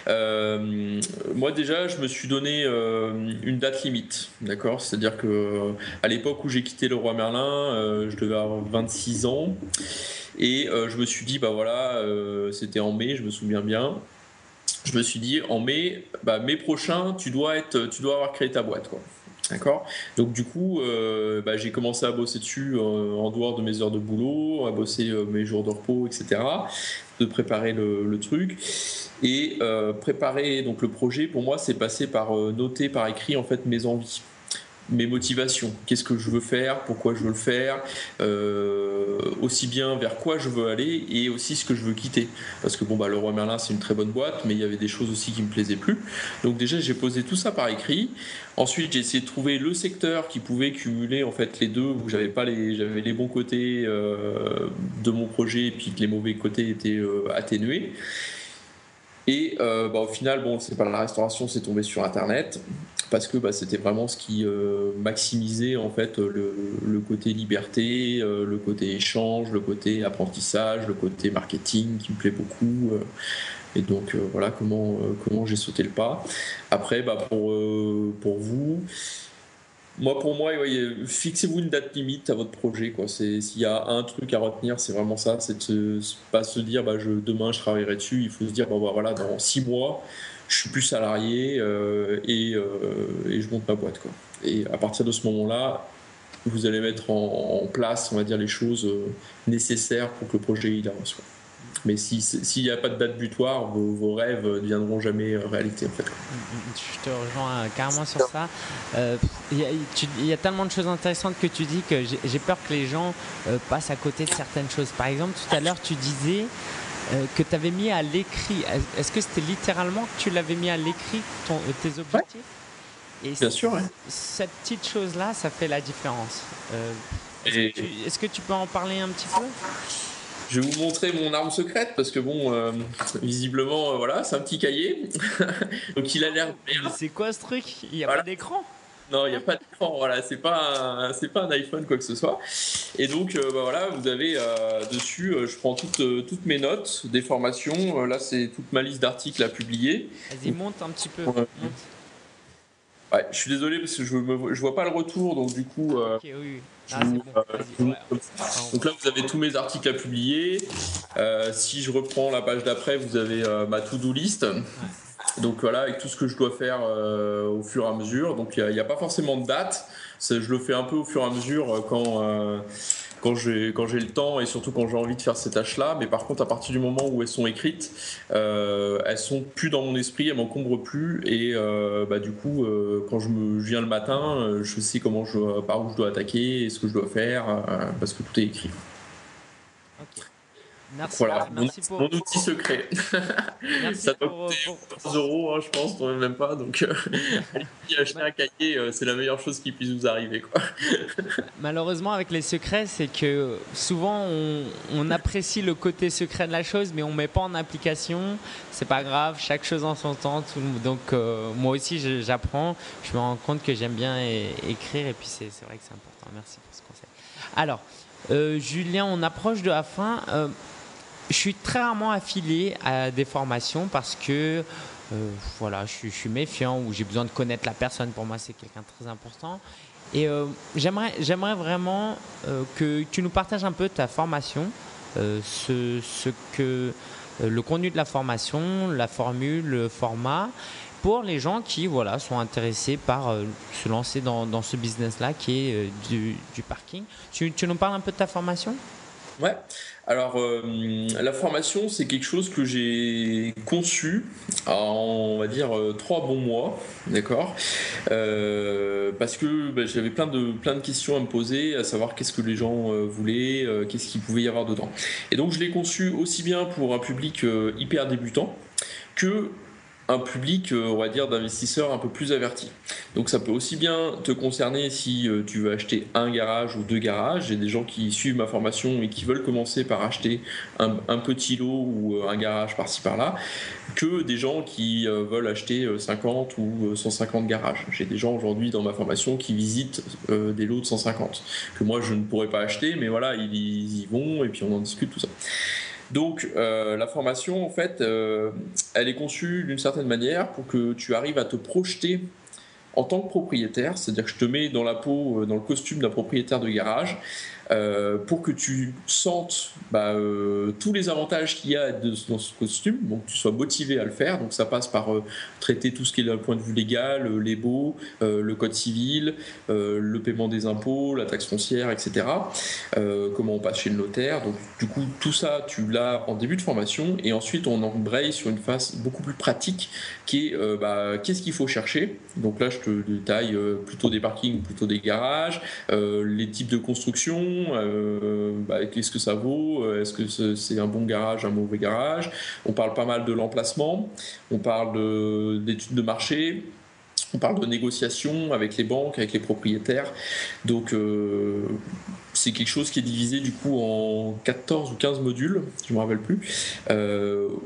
Moi, déjà, je me suis donné une date limite, d'accord ? C'est-à-dire que à l'époque où j'ai quitté le Roi Merlin, je devais avoir 26 ans, et je me suis dit, c'était en mai, je me souviens bien. Je me suis dit, en mai prochain, tu dois avoir créé ta boîte, quoi. D'accord ? Donc du coup, j'ai commencé à bosser dessus en dehors de mes heures de boulot, à bosser mes jours de repos, etc. De préparer le truc. Et préparer donc le projet, pour moi, c'est passer par noter par écrit en fait mes envies, mes motivations, qu'est-ce que je veux faire, pourquoi je veux le faire, aussi bien vers quoi je veux aller, et aussi ce que je veux quitter, parce que le Roi Merlin c'est une très bonne boîte, mais il y avait des choses aussi qui me plaisaient plus. Donc déjà j'ai posé tout ça par écrit. Ensuite j'ai essayé de trouver le secteur qui pouvait cumuler en fait les deux, où j'avais les bons côtés de mon projet, et puis que les mauvais côtés étaient atténués. Et au final, c'est pas la restauration, c'est tombé sur Internet, parce que c'était vraiment ce qui maximisait en fait le côté liberté, le côté échange, le côté apprentissage, le côté marketing qui me plaît beaucoup. Et donc voilà comment j'ai sauté le pas. Après, pour vous. Pour moi, fixez-vous une date limite à votre projet, quoi. S'il y a un truc à retenir, c'est vraiment ça, c'est de pas se dire demain je travaillerai dessus. Il faut se dire dans 6 mois, je suis plus salarié et je monte ma boîte, quoi. Et à partir de ce moment-là, vous allez mettre en place, on va dire, les choses nécessaires pour que le projet il avance, quoi. Mais s'il n'y a pas de date butoir, vos rêves ne deviendront jamais réalité, en fait. Je te rejoins carrément sur ça. Il y a tellement de choses intéressantes que tu dis que j'ai peur que les gens passent à côté de certaines choses. Par exemple, tout à l'heure, tu disais que tu avais mis à l'écrit. Est-ce que c'était littéralement que tu l'avais mis à l'écrit, tes objectifs ? Et bien sûr, ouais. Cette petite chose-là, ça fait la différence. Est-ce que tu peux en parler un petit peu ? Je vais vous montrer mon arme secrète, parce que visiblement, c'est un petit cahier. Donc il a l'air bien. Mais c'est quoi ce truc ? Il n'y a pas d'écran ? Non, il n'y a pas d'écran, voilà, c'est pas un iPhone quoi que ce soit. Et donc voilà, vous avez dessus, je prends toutes mes notes des formations. Là, c'est toute ma liste d'articles à publier. Vas-y, monte un petit peu. Ouais, Monte. je suis désolé parce que je vois pas le retour, donc du coup, Ok, oui, oui. Ah, c'est bon. je Vas-y. vous Ouais. montre comme ça. Donc là, vous avez tous mes articles à publier. Si je reprends la page d'après, vous avez ma to-do list. Donc voilà, avec tout ce que je dois faire au fur et à mesure. Donc il n'y a pas forcément de date. Je le fais un peu au fur et à mesure quand j'ai le temps et surtout quand j'ai envie de faire ces tâches-là. Mais par contre, à partir du moment où elles sont écrites, elles sont plus dans mon esprit, elles m'encombrent plus. Et du coup, quand je viens le matin, je sais par où je dois attaquer et ce que je dois faire parce que tout est écrit. Ok. Merci, Voilà, merci pour. mon outil secret. Merci Ça doit pour. coûter 14 euros, hein, je pense, même pas. Donc, allez acheter un cahier, c'est la meilleure chose qui puisse vous arriver, quoi. Malheureusement, avec les secrets, c'est que souvent on apprécie le côté secret de la chose, mais on met pas en application. C'est pas grave, chaque chose en son temps. Donc moi aussi, j'apprends. Je me rends compte que j'aime bien écrire, et puis c'est vrai que c'est important. Merci pour ce conseil. Alors, Julien, on approche de la fin. Je suis très rarement affilié à des formations parce que voilà, je suis méfiant ou j'ai besoin de connaître la personne. Pour moi, c'est quelqu'un de très important. Et j'aimerais vraiment que tu nous partages un peu ta formation, le contenu de la formation, la formule, le format, pour les gens qui sont intéressés par se lancer dans ce business-là qui est du parking. Tu nous parles un peu de ta formation ? Ouais. Alors, la formation, c'est quelque chose que j'ai conçu en, on va dire, 3 bons mois, d'accord. Parce que j'avais plein de questions à me poser, à savoir qu'est-ce que les gens voulaient, qu'est-ce qu'il pouvait y avoir dedans. Et donc, je l'ai conçu aussi bien pour un public hyper débutant que un public, on va dire, d'investisseurs un peu plus avertis. Donc ça peut aussi bien te concerner si tu veux acheter un garage ou 2 garages. J'ai des gens qui suivent ma formation et qui veulent commencer par acheter un petit lot ou un garage par-ci par-là, que des gens qui veulent acheter 50 ou 150 garages. J'ai des gens aujourd'hui dans ma formation qui visitent des lots de 150, que moi je ne pourrais pas acheter, mais voilà, ils y vont et puis on en discute, tout ça. Donc la formation, en fait, elle est conçue d'une certaine manière pour que tu arrives à te projeter en tant que propriétaire, c'est-à-dire que je te mets dans la peau, dans le costume d'un propriétaire de garage, pour que tu sentes tous les avantages qu'il y a dans ce costume, donc que tu sois motivé à le faire. Donc ça passe par traiter tout ce qui est d'un point de vue légal, les baux, le code civil, le paiement des impôts, la taxe foncière, etc. Comment on passe chez le notaire. Donc du coup tout ça tu l'as en début de formation et ensuite on embraye sur une phase beaucoup plus pratique qui est qu'est-ce qu'il faut chercher. Donc là je te détaille plutôt des parkings, plutôt des garages, les types de construction. Qu'est-ce que ça vaut, est-ce que c'est un bon garage, un mauvais garage. On parle pas mal de l'emplacement, on parle d'études de marché, on parle de négociation avec les banques, avec les propriétaires. Donc c'est quelque chose qui est divisé du coup en 14 ou 15 modules, je ne me rappelle plus,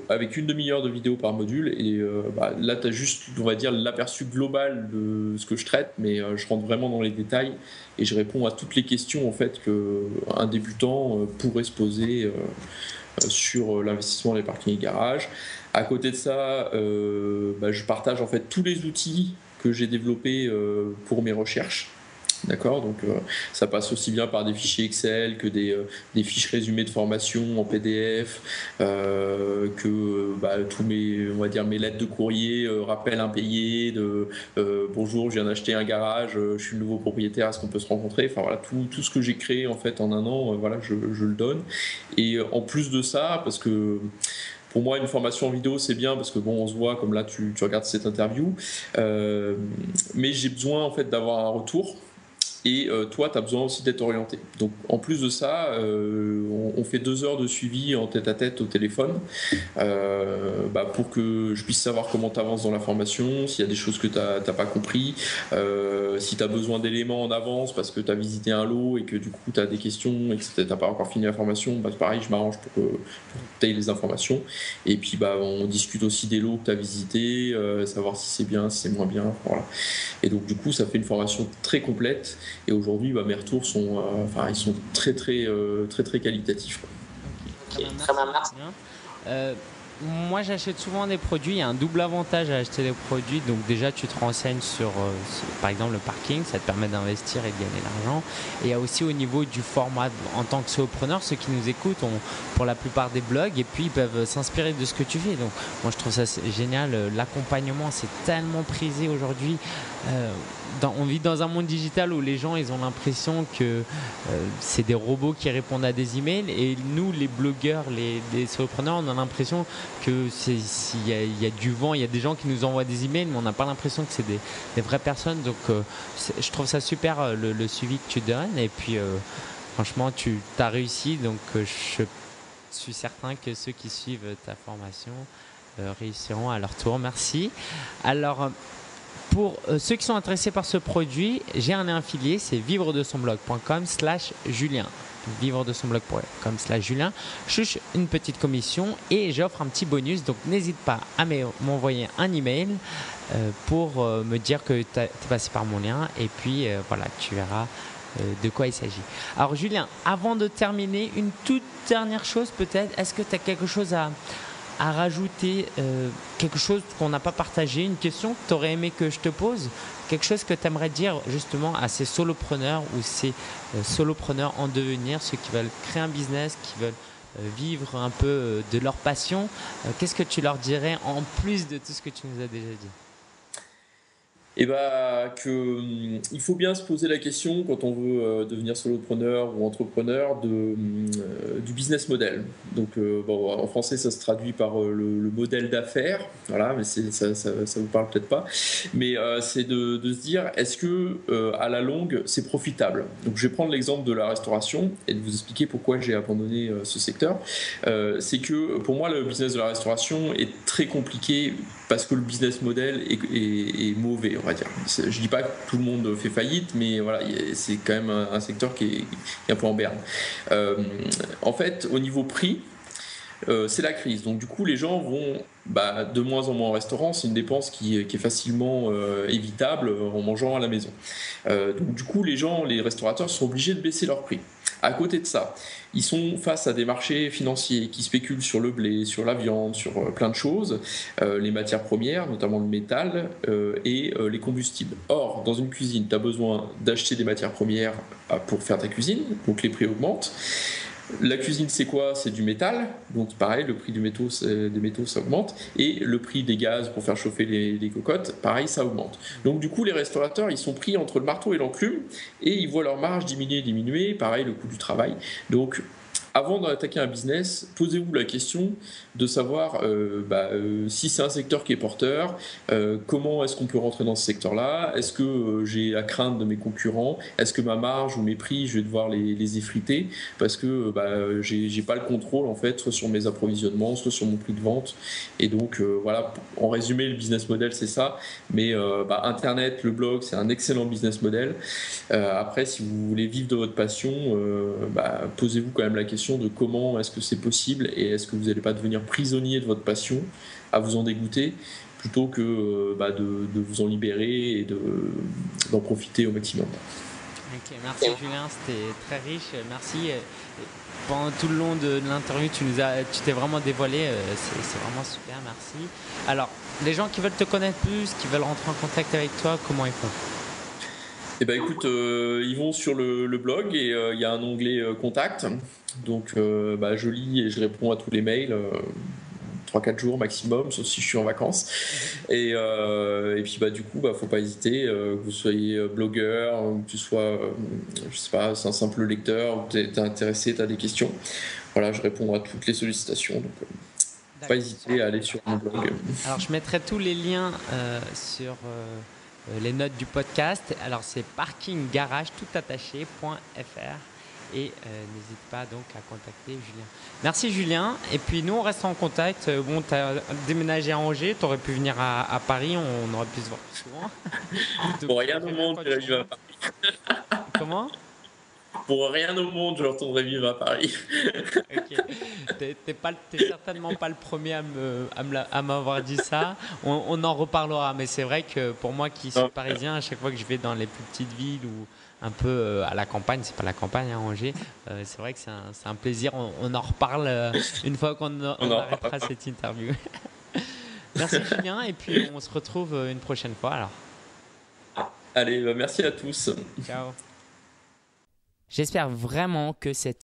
avec une demi-heure de vidéo par module. Et là, tu as juste, on va dire, l'aperçu global de ce que je traite, mais je rentre vraiment dans les détails et je réponds à toutes les questions en fait qu'un débutant pourrait se poser sur l'investissement des parkings et garages. À côté de ça, je partage en fait tous les outils que j'ai développés pour mes recherches. D'accord, donc ça passe aussi bien par des fichiers Excel que des fiches résumées de formation en PDF, que tous on va dire mes lettres de courrier, rappels impayés, bonjour, je viens d'acheter un garage, je suis le nouveau propriétaire, est-ce qu'on peut se rencontrer. Enfin voilà, tout ce que j'ai créé en fait en un an, je le donne. Et en plus de ça, parce que pour moi, une formation en vidéo, c'est bien parce que on se voit comme là, tu regardes cette interview, mais j'ai besoin en fait d'avoir un retour. et toi, tu as besoin aussi d'être orienté. Donc, en plus de ça, on fait 2 heures de suivi en tête-à-tête au téléphone pour que je puisse savoir comment tu avances dans la formation, s'il y a des choses que tu n'as pas compris, si tu as besoin d'éléments en avance parce que tu as visité un lot et que du coup tu as des questions et que tu n'as pas encore fini la formation, pareil, je m'arrange pour que tu aies les informations. Et puis on discute aussi des lots que tu as visités, savoir si c'est bien, si c'est moins bien. Voilà. Et donc du coup, ça fait une formation très complète. Et aujourd'hui, mes retours sont, ils sont très qualitatifs. Okay. Très bien, merci. Moi, j'achète souvent des produits. Il y a un double avantage à acheter des produits. Donc déjà, tu te renseignes sur par exemple, le parking. Ça te permet d'investir et de gagner de l'argent. Et il y a aussi au niveau du format, en tant que solopreneur, ceux qui nous écoutent ont pour la plupart des blogs et puis ils peuvent s'inspirer de ce que tu fais. Donc moi, je trouve ça génial. L'accompagnement, c'est tellement prisé aujourd'hui. On vit dans un monde digital où les gens, ils ont l'impression que c'est des robots qui répondent à des emails. Et nous, les blogueurs, les solopreneurs, on a l'impression que il y a du vent, il y a des gens qui nous envoient des emails, mais on n'a pas l'impression que c'est des vraies personnes. Donc, je trouve ça super le suivi que tu donnes. Et puis, franchement, tu as réussi. Donc, je suis certain que ceux qui suivent ta formation réussiront à leur tour. Merci. Alors, pour ceux qui sont intéressés par ce produit, j'ai un lien affilié, c'est vivredesonblog.com/Julien. vivredesonblog.com/Julien. Je touche une petite commission et j'offre un petit bonus. Donc, n'hésite pas à m'envoyer un email pour me dire que tu es passé par mon lien. Et puis, voilà, tu verras de quoi il s'agit. Alors, Julien, avant de terminer, une toute dernière chose peut-être. Est-ce que tu as quelque chose à rajouter, quelque chose qu'on n'a pas partagé, une question que tu aurais aimé que je te pose, quelque chose que tu aimerais dire justement à ces solopreneurs ou ces solopreneurs en devenir, ceux qui veulent créer un business, qui veulent vivre un peu de leur passion, qu'est-ce que tu leur dirais en plus de tout ce que tu nous as déjà dit? Il faut bien se poser la question quand on veut devenir solopreneur ou entrepreneur du business model. Donc en français ça se traduit par le modèle d'affaires, voilà, mais ça vous parle peut-être pas. Mais c'est de se dire est-ce que à la longue c'est profitable. Donc je vais prendre l'exemple de la restauration et de vous expliquer pourquoi j'ai abandonné ce secteur. C'est que pour moi le business de la restauration est très compliqué parce que le business model est mauvais, on va dire. Je dis pas que tout le monde fait faillite, mais voilà, c'est quand même un secteur qui est un peu en berne. En fait, au niveau prix, c'est la crise. Donc du coup, les gens vont de moins en moins au restaurant. C'est une dépense qui est facilement évitable en mangeant à la maison. Donc du coup, les restaurateurs sont obligés de baisser leur prix. À côté de ça, ils sont face à des marchés financiers qui spéculent sur le blé, sur la viande, sur plein de choses, les matières premières, notamment le métal, et les combustibles. Or, dans une cuisine, tu as besoin d'acheter des matières premières pour faire ta cuisine, donc les prix augmentent. La cuisine, c'est quoi? C'est du métal, donc pareil, le prix des métaux, ça augmente, et le prix des gaz pour faire chauffer les cocottes, pareil, ça augmente. Donc du coup, les restaurateurs, ils sont pris entre le marteau et l'enclume, et ils voient leur marge diminuer, pareil, le coût du travail. Donc, avant d'attaquer un business, posez-vous la question de savoir si c'est un secteur qui est porteur, comment est-ce qu'on peut rentrer dans ce secteur-là, est-ce que j'ai à craindre de mes concurrents, est-ce que ma marge ou mes prix, je vais devoir les effriter parce que j'ai pas le contrôle en fait, soit sur mes approvisionnements, soit sur mon prix de vente. Et donc voilà, en résumé, le business model c'est ça, mais Internet, le blog, c'est un excellent business model. Après, si vous voulez vivre de votre passion, posez-vous quand même la question de comment est-ce que c'est possible et est-ce que vous n'allez pas devenir prisonnier de votre passion à vous en dégoûter plutôt que de vous en libérer et d'en profiter au maximum. Ok, merci Julien, c'était très riche, merci. Pendant tout le long de l'interview, tu t'es vraiment dévoilé, c'est vraiment super, merci. Alors, les gens qui veulent te connaître plus, qui veulent rentrer en contact avec toi, comment ils font ? Eh ben écoute, ils vont sur le blog et il y a un onglet contact. Donc je lis et je réponds à tous les mails 3-4 jours maximum, sauf si je suis en vacances. Et puis du coup, faut pas hésiter, que vous soyez blogueur, que tu sois, je sais pas, c'est un simple lecteur, ou t'es intéressé, t'as des questions. Voilà, je réponds à toutes les sollicitations. Donc, pas hésiter à aller sur mon blog. Alors je mettrai tous les liens sur les notes du podcast. Alors, c'est parkinggarage.fr. Et n'hésite pas donc à contacter Julien. Merci Julien. Et puis nous, on reste en contact. Bon, tu as déménagé à Angers, tu aurais pu venir à Paris, on aurait pu se voir plus souvent. Pour rien au monde, je vivre à Paris. Comment ? Pour rien au monde, je retournerai vivre à Paris. Ok. T'es certainement pas le premier à m'avoir dit ça. On en reparlera. Mais c'est vrai que pour moi qui suis parisien, à chaque fois que je vais dans les plus petites villes ou un peu à la campagne, c'est pas la campagne, hein, Angers, c'est vrai que c'est un plaisir. On en reparle une fois qu'on arrêtera cette interview. Merci Julien. Et puis on se retrouve une prochaine fois alors. Allez, merci à tous. Ciao. J'espère vraiment que cette